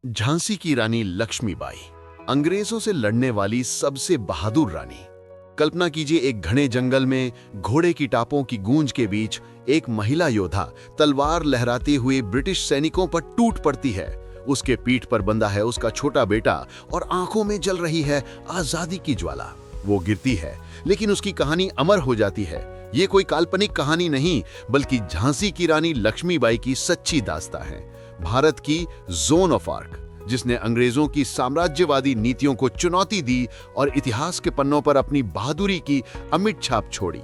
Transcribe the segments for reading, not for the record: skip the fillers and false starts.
झांसी की रानी लक्ष्मीबाई, अंग्रेजों से लड़ने वाली सबसे बहादुर रानी। कल्पना कीजिए, एक घने जंगल में घोड़े की टापों की गूंज के बीच एक महिला योद्धा तलवार लहराते हुए ब्रिटिश सैनिकों पर टूट पड़ती है। उसके पीठ पर बंधा है उसका छोटा बेटा और आंखों में जल रही है आजादी की ज्वाला। वो गिरती है, लेकिन उसकी कहानी अमर हो जाती है। ये कोई काल्पनिक कहानी नहीं, बल्कि झांसी की रानी लक्ष्मीबाई की सच्ची दास्तां है। भारत की जोन ऑफ आर्क, जिसने अंग्रेजों की साम्राज्यवादी नीतियों को चुनौती दी और इतिहास के पन्नों पर अपनी बहादुरी की अमिट छाप छोड़ी।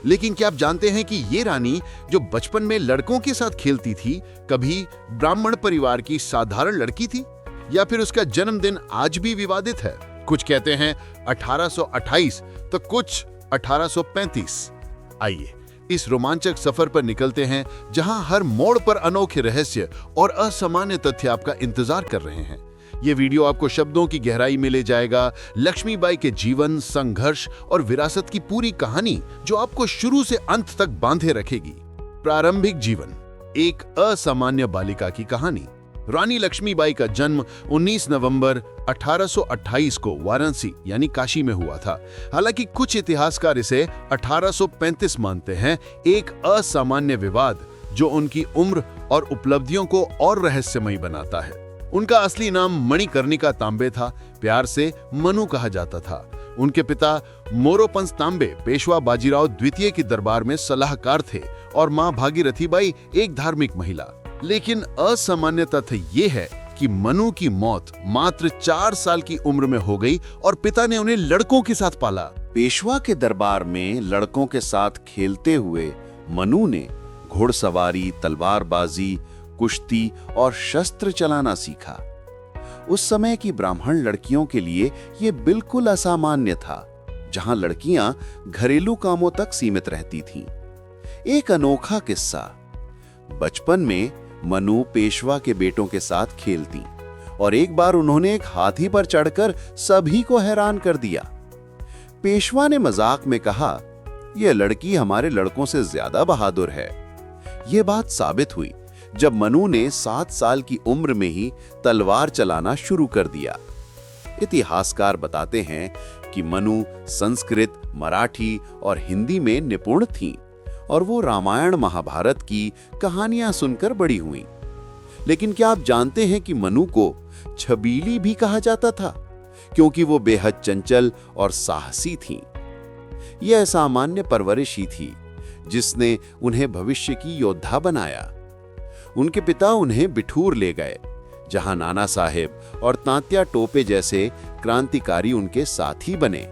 लेकिन क्या आप जानते हैं कि ये रानी, जो बचपन में लड़कों के साथ खेलती थी, कभी ब्राह्मण परिवार की साधारण लड़की थी? या फिर उसका जन्मदिन आज भी विवादित है? कुछ कहते हैं 1828 तो कुछ 1835। आइए इस रोमांचक सफर पर निकलते हैं, जहां हर मोड़ पर अनोखे रहस्य और असामान्य तथ्य आपका इंतजार कर रहे हैं। ये वीडियो आपको शब्दों की गहराई में ले जाएगा, लक्ष्मीबाई के जीवन, संघर्ष और विरासत की पूरी कहानी, जो आपको शुरू से अंत तक बांधे रखेगी। प्रारंभिक जीवन, एक असामान्य बालिका की कहानी। रानी लक्ष्मीबाई का जन्म 19 नवंबर 1828 को वाराणसी यानी काशी में हुआ था। हालांकि कुछ इतिहासकार इसे 1835 मानते हैं, एक असामान्य विवाद जो उनकी उम्र और उपलब्धियों को और रहस्यमयी बनाता है। उनका असली नाम मणिकर्णिका तांबे था, प्यार से मनु कहा जाता था। उनके पिता मोरोपंत तांबे पेशवा बाजीराव द्वितीय की दरबार में सलाहकार थे और मां भागीरथी बाई एक धार्मिक महिला। लेकिन असामान्य तथ्य ये है कि मनु की मौत मात्र 4 साल की उम्र में हो गई और पिता ने उन्हें लड़कों के साथ पाला। पेशवा के दरबार में लड़कों के साथ खेलते हुए मनु ने घुड़सवारी, तलवारबाजी, कुश्ती और शस्त्र चलाना सीखा। उस समय की ब्राह्मण लड़कियों के लिए यह बिल्कुल असामान्य था, जहां लड़कियां घरेलू कामों तक सीमित रहती थीं। एक अनोखा किस्सा। बचपन में मनु पेशवा के बेटों के साथ खेलती और एक बार उन्होंने एक हाथी पर चढ़कर सभी को हैरान कर दिया। पेशवा ने मजाक में कहा, यह लड़की हमारे लड़कों से ज्यादा बहादुर है। यह बात साबित हुई जब मनु ने 7 साल की उम्र में ही तलवार चलाना शुरू कर दिया। इतिहासकार बताते हैं कि मनु संस्कृत, मराठी और हिंदी में निपुण थीं और वो रामायण महाभारत की कहानियां सुनकर बड़ी हुईं। लेकिन क्या आप जानते हैं कि मनु को छबीली भी कहा जाता था, क्योंकि वो बेहद चंचल और साहसी थीं। यह असामान्य परवरिश ही थी जिसने उन्हें भविष्य की योद्धा बनाया। उनके पिता उन्हें बिठूर ले गए, जहां नाना साहेब और तात्या टोपे जैसे क्रांतिकारी उनके साथी बने।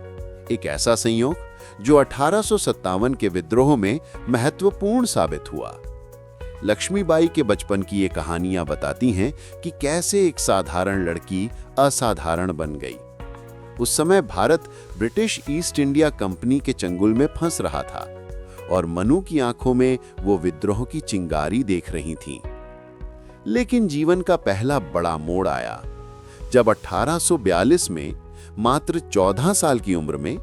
एक ऐसा संयोग जो 1857 के विद्रोह में महत्वपूर्ण साबित हुआ। लक्ष्मीबाई के बचपन की ये कहानियां बताती हैं कि कैसे एक साधारण लड़की असाधारण बन गई। उस समय Bharat British east India company के चंगुल में फंस रहा था और मनु की आंखों में वो विद्रोह की चिंगारी देख रही थीं। लेकिन जीवन का पहला बड़ा मोड़ आया जब 1842 में मात्र 14 साल की उम्र में,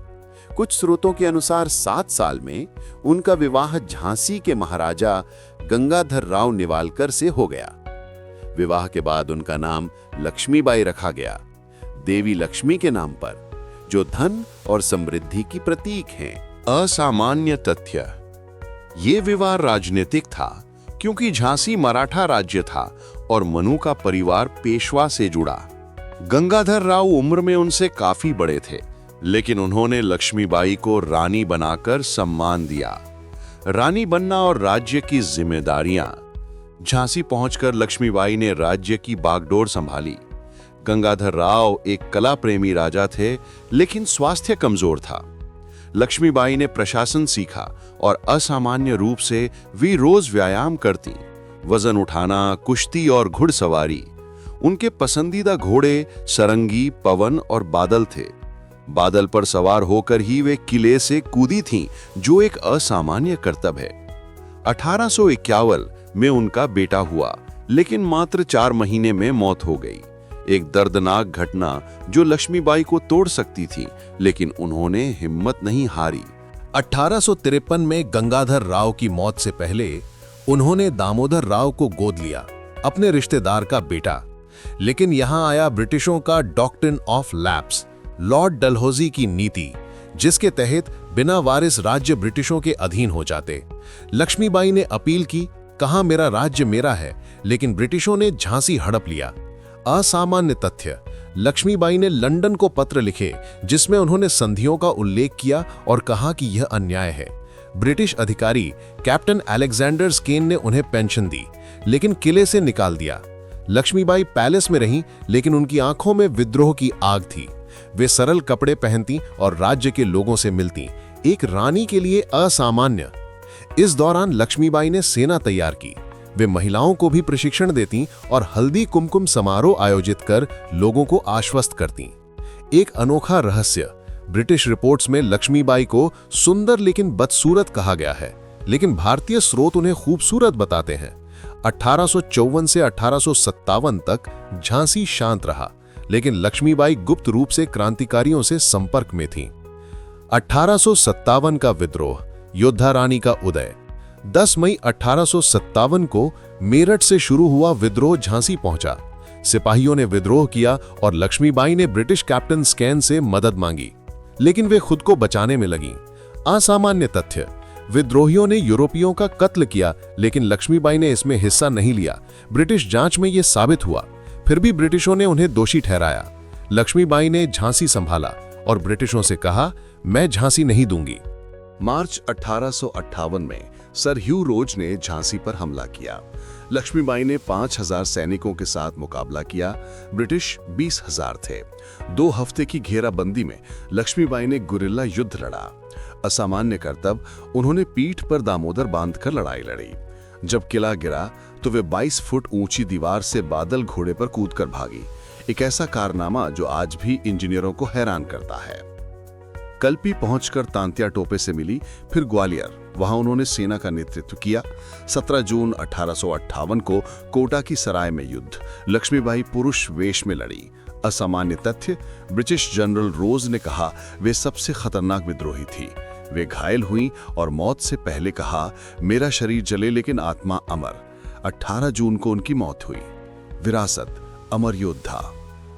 कुछ स्रोतों के अनुसार 7 साल में, उनका विवाह झांसी के महाराजा गंगाधर राव निवालकर से हो गया। विवाह के बाद उनका नाम लक्ष्मीबाई रखा गया, देवी लक्ष्मी के नाम पर, जो धन और समृद्धि की प्रतीक हैं। असामान्य तथ्य। ये विवाह राजनीतिक था, क्योंकि झांसी मराठा राज्य था और मनु का परिवार पेशवा से जुड़ा। गंगाधर राव उम्र में उनसे काफी बड़े थे, लेकिन उन्होंने लक्ष्मीबाई को रानी बनाकर सम्मान दिया। रानी बनना और राज्य की जिम्मेदारियां। झांसी पहुंचकर लक्ष्मीबाई ने राज्य की बागडोर संभाली। गंगाधर राव एक कला प्रेमी राजा थे, लेकिन स्वास्थ्य कमजोर था। लक्ष्मीबाई ने प्रशासन सीखा और असामान्य रूप से वे रोज व्यायाम करती, वजन उठाना, कुश्ती और घुड़सवारी। उनके पसंदीदा घोड़े सरंगी, पवन और बादल थे। बादल पर सवार होकर ही वे किले से कूदी थीं, जो एक असामान्य कर्तव्य है। 1851 में उनका बेटा हुआ, लेकिन मात्र 4 महीने में मौत हो गई। एक दर्दनाक घटना जो लक्ष्मीबाई को तोड़ सकती थी, लेकिन उन्होंने हिम्मत नहीं हारी। 1853 में गंगाधर राव की मौत से पहले उन्होंने दामोदर राव को गोद लिया, अपने रिश्तेदार का बेटा, लेकिन यहां आया ब्रिटिशों का doctrine of lapse, Lord Dalhousie की नीति, जिसके तहत बिना वारिस राज्य ब्रिटिशों के अधीन हो जाते। लक्ष्मीबाई ने अपील की, कहा मेरा राज्य मेरा है, लेकिन ब्रिटिशों ने झांसी हड़प लिया। असामान्य तथ्य, लक्ष्मीबाई ने लंदन को पत्र लिखे जिसमें उन्होंने संधियों का उल्लेख किया और कहा कि यह अन्याय है। ब्रिटिश अधिकारी कैप्टन अलेक्जेंडर स्केन ने उन्हें पेंशन दी, लेकिन किले से निकाल दिया। लक्ष्मीबाई पैलेस में रहीं, लेकिन उनकी आंखों में विद्रोह की आग थी। वे सरल कपड़े पहनती और राज्य के लोगों से मिलती, एक रानी के लिए असामान्य। इस दौरान लक्ष्मीबाई ने सेना तैयार की। वे महिलाओं को भी प्रशिक्षण देती और हल्दी कुमकुम समारोह आयोजित कर लोगों को आश्वस्त करती। एक अनोखा रहस्य, ब्रिटिश रिपोर्ट्स में लक्ष्मीबाई को सुंदर लेकिन बदसूरत कहा गया है, लेकिन भारतीय स्रोत उन्हें खूबसूरत बताते हैं। 1854 से 1857 तक झांसी शांत रहा, लेकिन लक्ष्मीबाई गुप्त रूप से क्रांतिकारियों से संपर्क में थीं। 1857 का विद्रोह, योद्धा रानी का उदय। 10 मई 1857 को मेरठ से शुरू हुआ विद्रोह झांसी पहुंचा। सिपाहियों ने विद्रोह किया और लक्ष्मीबाई ने ब्रिटिश कैप्टन स्केन से मदद मांगी, लेकिन वे खुद को बचाने में लगीं। असामान्य तथ्य, विद्रोहियों ने यूरोपियों का कत्ल किया, लेकिन लक्ष्मीबाई ने इसमें हिस्सा नहीं लिया। ब्रिटिश जांच में यह साबित हुआ, फिर भी ब्रिटिशों ने उन्हें दोषी ठहराया। लक्ष्मीबाई ने झांसी संभाला और ब्रिटिशों से कहा, मैं झांसी नहीं दूंगी। मार्च 1858 में सर ह्यू रोज ने झांसी पर हमला किया। लक्ष्मीबाई ने 5000 सैनिकों के साथ मुकाबला किया, ब्रिटिश 20,000 थे। 2 हफ्ते की घेराबंदी में लक्ष्मीबाई ने गुरिल्ला युद्ध लड़ा। असामान्य करतब, उन्होंने पीठ पर दामोदर बांधकर लड़ाई लड़ी। जब किला गिरा तो वे 22 फुट ऊंची दीवार से बादल घोड़े पर कूदकर भागी, एक ऐसा कारनामा जो आज भी इंजीनियरों को हैरान करता है। कल्पी पहुंचकर तांत्या टोपे से मिली, फिर ग्वालियर, वहां उन्होंने सेना का नेतृत्व किया। 17 जून 1858 को कोटा की सराय में युद्ध, लक्ष्मीबाई पुरुष वेश में लड़ी। असामान्य तथ्य, ब्रिटिश जनरल रोज ने कहा वे सबसे खतरनाक विद्रोही थी। वे घायल हुई और मौत से पहले कहा, मेरा शरीर जले लेकिन आत्मा अमर। 18 जून को उनकी मौत हुई। विरासत, अमर योद्धा।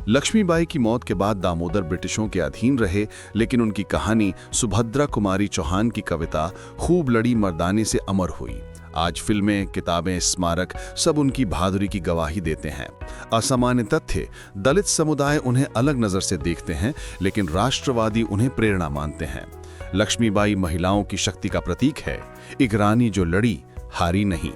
लक्ष्मीबाई की मौत के बाद दामोदर ब्रिटिशों के अधीन रहे, लेकिन उनकी कहानी सुभद्रा कुमारी चौहान की कविता खूब लड़ी मर्दाने से अमर हुई। आज फिल्में, किताबें, स्मारक सब उनकी बहादुरी की गवाही देते हैं। असामान्य तथ्य, दलित समुदाय उन्हें अलग नजर से देखते हैं, लेकिन राष्ट्रवादी उन्हें प्रेरणा मानते हैं। लक्ष्मीबाई महिलाओं की शक्ति का प्रतीक है, एक रानी जो लड़ी, हारी नहीं।